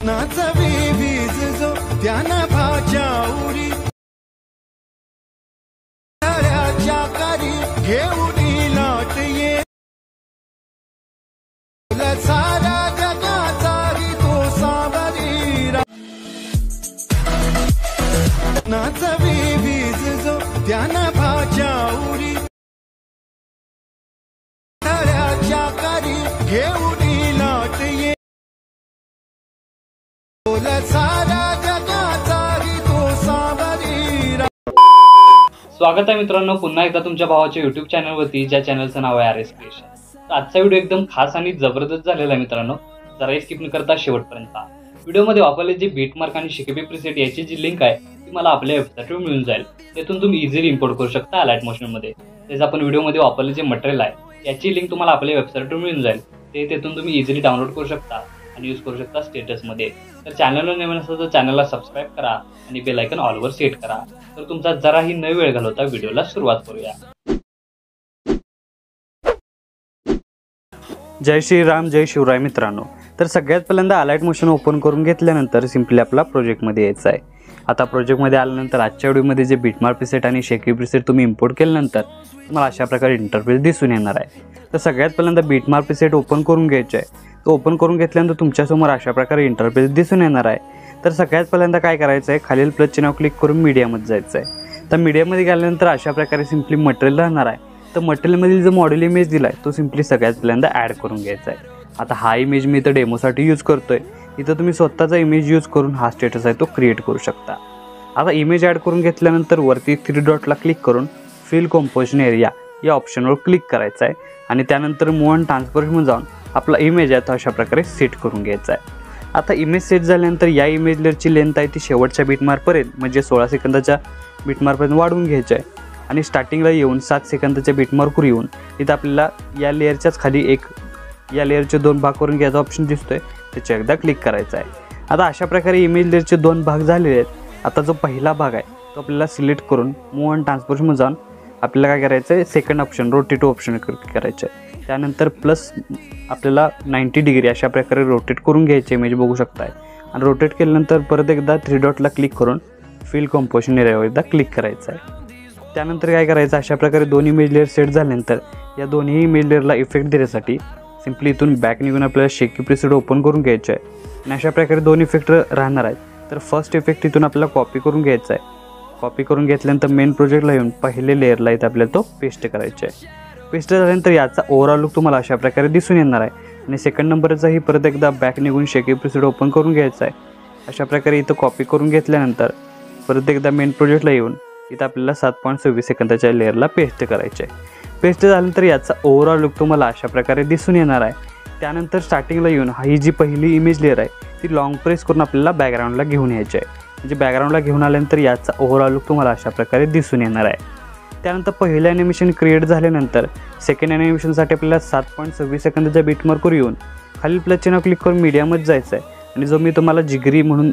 नाचवी वीज जो त्यानं भाच्या उरी तळ्याच्या करी घेऊन लाट ये सारा जगाचा तो सावरी नाचवी वीज जो त्यानं भाच्या उरी तळ्याच्या करी घेऊन लाट ये सारा जगाचा तो सावरी। स्वागत आहे मित्रांनो पुन्हा एकदा तुमच्या भावाच्या YouTube चॅनलवरती, ज्या चॅनलचं नाव आहे RS क्रिएशन। तर आजचा व्हिडिओ एकदम खास आणि जबरदस्त झालेला आहे मित्रांनो, जरा स्किप न करता शेवटपर्यंत पहा। व्हिडिओमध्ये वापरले जे बीटमार्क आणि शिकेबी प्रीसेट याची जी लिंक आहे ती मला आपल्या वेबसाईटवर मिळून जाईल। त्यातून तुम्ही इझिली इम्पोर्ट करू शकता अलाइट मोशनमध्ये। तेच आपण व्हिडिओमध्ये वापरले जे मटेरियल आहे याची लिंक तुम्हाला आपल्या वेबसाईटवर मिळून जाईल, ते तेथून तुम्ही इझिली डाउनलोड करू शकता आणि यूज करू शकता स्टेटसमध्ये। तर चॅनलला नवीन असेल तर चॅनलला सबस्क्राईब करा आणि बेल आयकॉन ऑलवर सेट करा। तर तुमचा जराही न वेळ घालवता व्हिडिओला सुरुवात करूया। जय श्रीराम, जय शिवराय मित्रांनो। तर सगळ्यात पहिल्यांदा अलाइट मोशन ओपन करून घेतल्यानंतर सिंपली आपला प्रोजेक्टमध्ये यायचं आहे। आता प्रोजेक्टमध्ये आल्यानंतर आजच्या व्हिडिओमध्ये जे बीटमार्क प्रीसेट आणि शेकी प्रीसेट तुम्ही इम्पोर्ट केल्यानंतर तुम्हाला अशा प्रकारे इंटरफेस दिसून येणार आहे। तर सगळ्यात पहिल्यांदा बीटमार्क प्रीसेट ओपन करून घ्यायचे आहे। तो ओपन करून घेतल्यानंतर तुमच्यासमोर अशा प्रकारे इंटरफेस दिसून येणार आहे। तर सगळ्यात पहिल्यांदा काय करायचं आहे, खालील प्लस चिन्हावर क्लिक करून मीडियामध्ये जायचं आहे। तर मीडियामध्ये गेल्यानंतर अशा प्रकारे सिंपली मटेरियल राहणार आहे। तर मटेरियलमधील जो मॉडेल इमेज दिला आहे तो सिंपली सगळ्यात पहिल्यांदा ॲड करून घ्यायचा आहे। आता हा इमेज मी इथं डेमोसाठी यूज करतोय। इथं तुम्ही स्वतःचा इमेज यूज करून हा स्टेटस आहे तो क्रिएट करू शकता। आता इमेज ॲड करून घेतल्यानंतर वरती 3 डॉटला क्लिक करून फिल कंपोजिशन एरिया या ऑप्शनवर क्लिक करायचं आहे आणि त्यानंतर मूव्ह अँड ट्रान्सफॉर्मेशन जाऊन आपला इमेज आहे तो अशा प्रकारे सेट करून घ्यायचा आहे। आता इमेज सेट झाल्यानंतर या इमेज लेअरची लेंथ आहे ती शेवटच्या बीटमार्कपर्यंत म्हणजे 16 सेकंदाच्या बीटमार्कपर्यंत वाढवून घ्यायची आहे आणि स्टार्टिंगला येऊन 7 सेकंदाच्या बीटमार्कवर येऊन इथं आपल्याला या लेअरच्याच खाली या लेअरचे 2 भाग करून घ्यायचा ऑप्शन दिसतोय, त्याच्या एकदा क्लिक करायचा आहे। आता अशा प्रकारे इमेज लेअरचे 2 भाग झालेले आहेत। आता जो पहिला भाग आहे तो आपल्याला सिलेक्ट करून मूव्ह अँड ट्रान्सफॉर्मेशन जाऊन आपल्याला काय करायचं आहे, second option rotate option click करायचं आहे। त्यानंतर प्लस आपल्याला 90 डिग्री अशा प्रकारे रोटेट करून घ्यायचे इमेज बघू शकताय आणि रोटेट केल्यानंतर परत एकदा 3 डॉटला क्लिक करून फिल कंपोजिशन एरियावर एकदा क्लिक करायचं आहे। त्यानंतर काय करायचं, अशा प्रकारे 2 इमेज लेअर सेट झाल्यानंतर या दोन्ही इमेज लेअरला इफेक्ट देण्यासाठी सिंपली इथून बॅक निघून आपल्याला शेकी प्रीसेट ओपन करून घ्यायचं आहे आणि अशा प्रकारे 2 इफेक्ट राहणार आहेत। तर फर्स्ट इफेक्ट इथून आपल्याला कॉपी करून घ्यायचा आहे। कॉपी करून घेतल्यानंतर मेन प्रोजेक्टला येऊन पहिले लेअरला इथं आपल्याला तो पेस्ट करायचा आहे। पेस्ट झाल्यानंतर याचा ओव्हरऑल लुक तुम्हाला अशा प्रकारे दिसून येणार आहे आणि सेकंड नंबरचाही परत एकदा बॅक निघून शेकी प्रीसेट ओपन करून घ्यायचा आहे। अशा प्रकारे इथं कॉपी करून घेतल्यानंतर परत एकदा मेन प्रोजेक्टला येऊन इथं आपल्याला 7.26 सेकंदाच्या लेअरला पेस्ट करायचे आहे। पेस्ट झाल्यानंतर याचा ओव्हरऑल लुक तुम्हाला अशा प्रकारे दिसून येणार आहे। त्यानंतर स्टार्टिंगला येऊन ही जी पहिली इमेज लेअर आहे ती लॉंग प्रेस करून आपल्याला बॅकग्राऊंडला घेऊन यायची आहे। म्हणजे बॅकग्राऊंडला घेऊन आल्यानंतर याचा ओव्हरऑल लुक तुम्हाला अशा प्रकारे दिसून येणार आहे। त्यानंतर पहिलं ॲनिमेशन क्रिएट झाल्यानंतर सेकंड ॲनिमेशनसाठी आपल्याला 7.26 सेकंदाच्या बीटमार्कवर येऊन खालील प्लस चिन्हावर क्लिक करून मीडियामध्ये जायचं आहे आणि जो मी तुम्हाला जिगरी म्हणून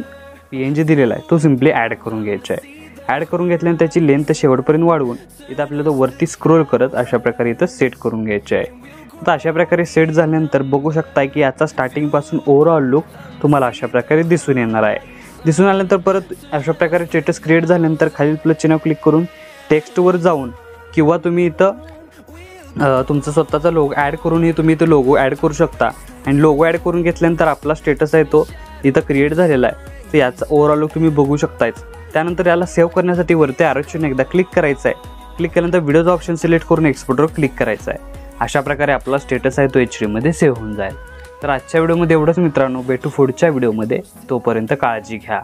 PNG दिलेला आहे तो सिंपली ॲड करून घ्यायचा आहे। ॲड करून घेतल्यानंतर त्याची लेंथ शेवटपर्यंत वाढवून इथं आपल्याला तो वरती स्क्रोल करत अशा प्रकारे इथं सेट करून घ्यायचे आहे। तर अशा प्रकारे सेट झाल्यानंतर बघू शकताय की याचा स्टार्टिंगपासून ओव्हरऑल लुक तुम्हाला अशा प्रकारे दिसून येणार आहे। दिसून आल्यानंतर परत अशा प्रकारे स्टेटस क्रिएट झाल्यानंतर खालील प्लस चिन्हावर क्लिक करून टेक्स्टवर जाऊन किंवा तुम्ही इथं तुमचा स्वतःचा लोगो ॲड करूनही तुम्ही इथं लोगो ॲड करू शकता आणि लोगो ॲड करून घेतल्यानंतर आपला स्टेटस आहे तो इथं क्रिएट झालेला आहे। तर याचा ओव्हरऑल लुक तुम्ही बघू शकतायच। त्यानंतर याला सेव्ह करण्यासाठी वरती आरक्षण एकदा क्लिक करायचं आहे। क्लिक केल्यानंतर व्हिडिओचा ऑप्शन सिलेक्ट करून एक्सपोर्टवर क्लिक करायचं आहे। अशा प्रकारे आपला स्टेटस आहे तो HD मध्ये सेव्ह होऊन जाईल। तर आजच्या व्हिडिओमध्ये एवढंच मित्रांनो, भेटू पुढच्या व्हिडिओमध्ये, तोपर्यंत काळजी घ्या।